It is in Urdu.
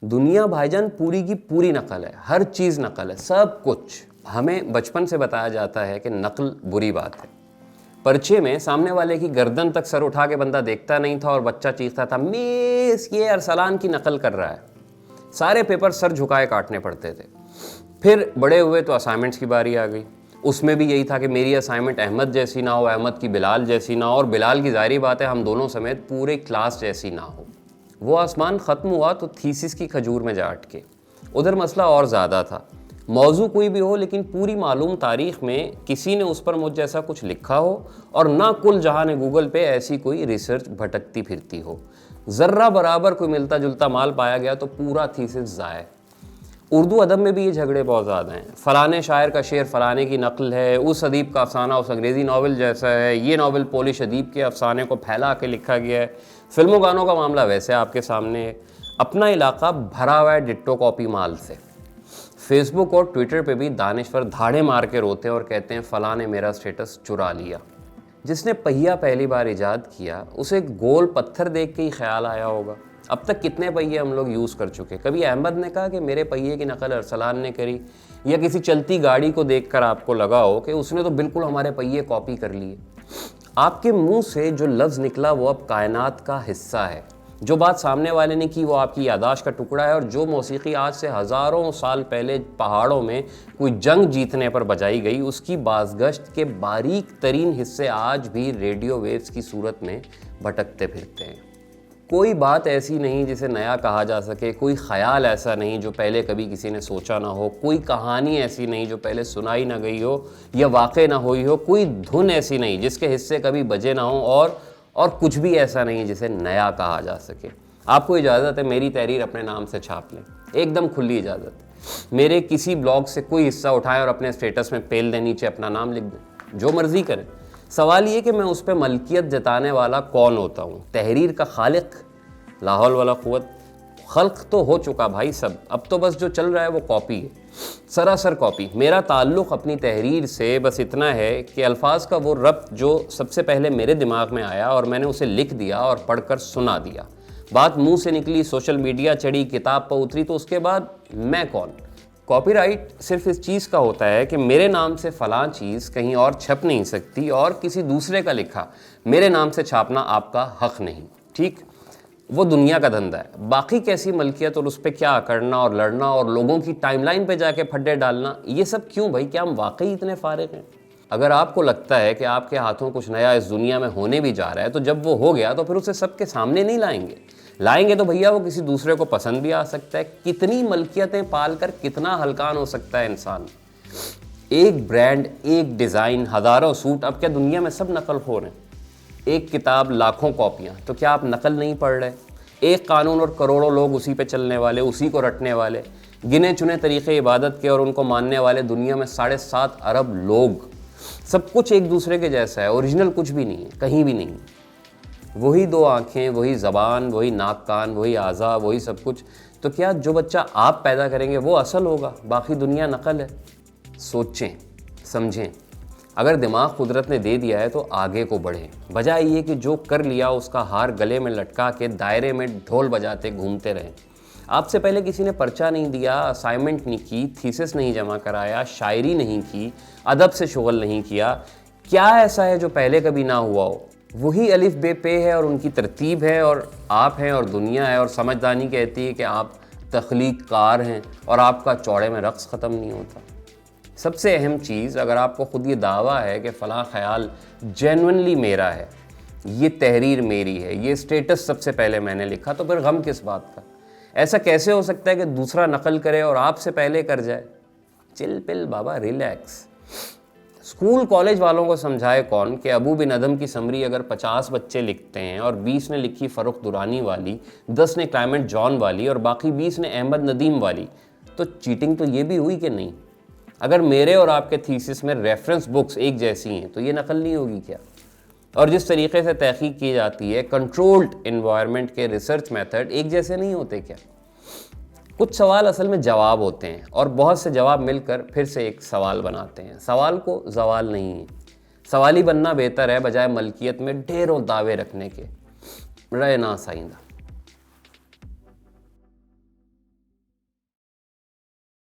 دنیا بھائی جان پوری کی پوری نقل ہے، ہر چیز نقل ہے، سب کچھ. ہمیں بچپن سے بتایا جاتا ہے کہ نقل بری بات ہے. پرچے میں سامنے والے کی گردن تک سر اٹھا کے بندہ دیکھتا نہیں تھا اور بچہ چیختا تھا میس یہ ارسلان کی نقل کر رہا ہے. سارے پیپر سر جھکائے کاٹنے پڑتے تھے. پھر بڑے ہوئے تو اسائنمنٹس کی باری آ گئی. اس میں بھی یہی تھا کہ میری اسائنمنٹ احمد جیسی نہ ہو، احمد کی بلال جیسی نہ ہو، اور بلال کی ظاہری بات ہے ہم دونوں سمیت پورے کلاس جیسی نہ ہو. وہ آسمان ختم ہوا تو تھیسس کی کھجور میں جا اٹکے. ادھر مسئلہ اور زیادہ تھا. موضوع کوئی بھی ہو لیکن پوری معلوم تاریخ میں کسی نے اس پر مجھ جیسا کچھ لکھا ہو اور نہ کل جہاں نے گوگل پہ ایسی کوئی ریسرچ بھٹکتی پھرتی ہو. ذرہ برابر کوئی ملتا جلتا مال پایا گیا تو پورا تھیسس ضائع. اردو ادب میں بھی یہ جھگڑے بہت زیادہ ہیں. فلانے شاعر کا شعر فلانے کی نقل ہے، اس ادیب کا افسانہ اس انگریزی ناول جیسا ہے، یہ ناول پولش ادیب کے افسانے کو پھیلا کے لکھا گیا ہے. فلموں گانوں کا معاملہ ویسے آپ کے سامنے ہے. اپنا علاقہ بھرا ہوا ہے ڈٹو کاپی مال سے. فیس بک اور ٹویٹر پہ بھی دانشور دھاڑے مار کے روتے ہیں اور کہتے ہیں فلاں نے میرا سٹیٹس چرا لیا. جس نے پہیا پہلی بار ایجاد کیا اسے گول پتھر دیکھ کے ہی خیال آیا ہوگا. اب تک کتنے پہیے ہم لوگ یوز کر چکے. کبھی احمد نے کہا کہ میرے پہیے کی نقل ارسلان نے کری، یا کسی چلتی گاڑی کو دیکھ کر آپ کو لگا ہو کہ اس نے تو بالکل ہمارے پہیے کاپی کر لیے. آپ کے منہ سے جو لفظ نکلا وہ اب کائنات کا حصہ ہے. جو بات سامنے والے نے کی وہ آپ کی یادداشت کا ٹکڑا ہے، اور جو موسیقی آج سے ہزاروں سال پہلے پہاڑوں میں کوئی جنگ جیتنے پر بجائی گئی اس کی بازگشت کے باریک ترین حصے آج بھی ریڈیو ویوز کی صورت میں بھٹکتے پھرتے ہیں. کوئی بات ایسی نہیں جسے نیا کہا جا سکے، کوئی خیال ایسا نہیں جو پہلے کبھی کسی نے سوچا نہ ہو، کوئی کہانی ایسی نہیں جو پہلے سنائی نہ گئی ہو یا واقع نہ ہوئی ہو، کوئی دھن ایسی نہیں جس کے حصے کبھی بجے نہ ہوں، اور کچھ بھی ایسا نہیں جسے نیا کہا جا سکے. آپ کو اجازت ہے میری تحریر اپنے نام سے چھاپ لیں، ایک دم کھلی اجازت. میرے کسی بلاگ سے کوئی حصہ اٹھائیں اور اپنے اسٹیٹس میں پیل دیں، نیچے اپنا نام لکھ دیں، جو مرضی کریں. سوال یہ کہ میں اس پہ ملکیت جتانے والا کون ہوتا ہوں؟ تحریر کا خالق؟ لا حول ولا قوت. خلق تو ہو چکا بھائی سب، اب تو بس جو چل رہا ہے وہ کاپی ہے، سراسر کاپی. میرا تعلق اپنی تحریر سے بس اتنا ہے کہ الفاظ کا وہ ربط جو سب سے پہلے میرے دماغ میں آیا اور میں نے اسے لکھ دیا اور پڑھ کر سنا دیا. بات منہ سے نکلی، سوشل میڈیا چڑھی، کتاب پر اتری، تو اس کے بعد میں کون؟ کاپی رائٹ صرف اس چیز کا ہوتا ہے کہ میرے نام سے فلاں چیز کہیں اور چھپ نہیں سکتی اور کسی دوسرے کا لکھا میرے نام سے چھاپنا آپ کا حق نہیں. ٹھیک، وہ دنیا کا دھندا ہے. باقی کیسی ملکیت اور اس پہ کیا کرنا اور لڑنا اور لوگوں کی ٹائم لائن پہ جا کے پھڈے ڈالنا، یہ سب کیوں بھائی؟ کیا ہم واقعی اتنے فارغ ہیں؟ اگر آپ کو لگتا ہے کہ آپ کے ہاتھوں کچھ نیا اس دنیا میں ہونے بھی جا رہا ہے تو جب وہ ہو گیا تو پھر اسے سب کے سامنے نہیں لائیں گے تو بھیا وہ کسی دوسرے کو پسند بھی آ سکتا ہے. کتنی ملکیتیں پال کر کتنا ہلکان ہو سکتا ہے انسان. ایک برانڈ، ایک ڈیزائن، ہزاروں سوٹ، اب کیا دنیا میں سب نقل خور ہیں؟ ایک کتاب لاکھوں کاپیاں، تو کیا آپ نقل نہیں پڑھ رہے؟ ایک قانون اور کروڑوں لوگ اسی پہ چلنے والے، اسی کو رٹنے والے، گنے چنے طریقے عبادت کے اور ان کو ماننے والے دنیا میں 7.5 ارب لوگ. سب کچھ ایک دوسرے کے جیسا ہے، اوریجنل کچھ بھی نہیں ہے، کہیں بھی نہیں. وہی 2 آنکھیں، وہی زبان، وہی ناک کان، وہی اعضاء، وہی سب کچھ. تو کیا جو بچہ آپ پیدا کریں گے وہ اصل ہوگا؟ باقی دنیا نقل ہے. سوچیں، سمجھیں. اگر دماغ قدرت نے دے دیا ہے تو آگے کو بڑھیں، بجائے یہ کہ جو کر لیا اس کا ہار گلے میں لٹکا کے دائرے میں ڈھول بجاتے گھومتے رہیں. آپ سے پہلے کسی نے پرچہ نہیں دیا، اسائنمنٹ نہیں کی، تھیسس نہیں جمع کرایا، شاعری نہیں کی، ادب سے شغل نہیں کیا. کیا ایسا ہے جو پہلے کبھی نہ ہوا ہو؟ وہی الف بے پے ہے اور ان کی ترتیب ہے، اور آپ ہیں اور دنیا ہے، اور سمجھدانی کہتی ہے کہ آپ تخلیق کار ہیں اور آپ کا چوڑے میں رقص ختم نہیں ہوتا. سب سے اہم چیز، اگر آپ کو خود یہ دعویٰ ہے کہ فلاں خیال جینونلی میرا ہے، یہ تحریر میری ہے، یہ سٹیٹس سب سے پہلے میں نے لکھا، تو پھر غم کس بات کا؟ ایسا کیسے ہو سکتا ہے کہ دوسرا نقل کرے اور آپ سے پہلے کر جائے؟ چل پل بابا، ریلیکس. اسکول کالج والوں کو سمجھائے کون کہ ابو بن ادم کی سمری اگر 50 بچے لکھتے ہیں اور 20 نے لکھی فروخ دورانی والی، 10 نے کلائمٹ جان والی اور باقی 20 نے احمد ندیم والی، تو چیٹنگ تو یہ بھی ہوئی کہ نہیں؟ اگر میرے اور آپ کے تھیسس میں ریفرنس بکس ایک جیسی ہیں تو یہ نقل نہیں ہوگی کیا؟ اور جس طریقے سے تحقیق کی جاتی ہے، کنٹرولڈ انوائرمنٹ کے ریسرچ میتھڈ ایک جیسے نہیں ہوتے کیا؟ کچھ سوال اصل میں جواب ہوتے ہیں اور بہت سے جواب مل کر پھر سے ایک سوال بناتے ہیں. سوال کو زوال نہیں ہے. سوالی بننا بہتر ہے بجائے ملکیت میں ڈھیروں دعوے رکھنے کے. رہے نا سائندہ.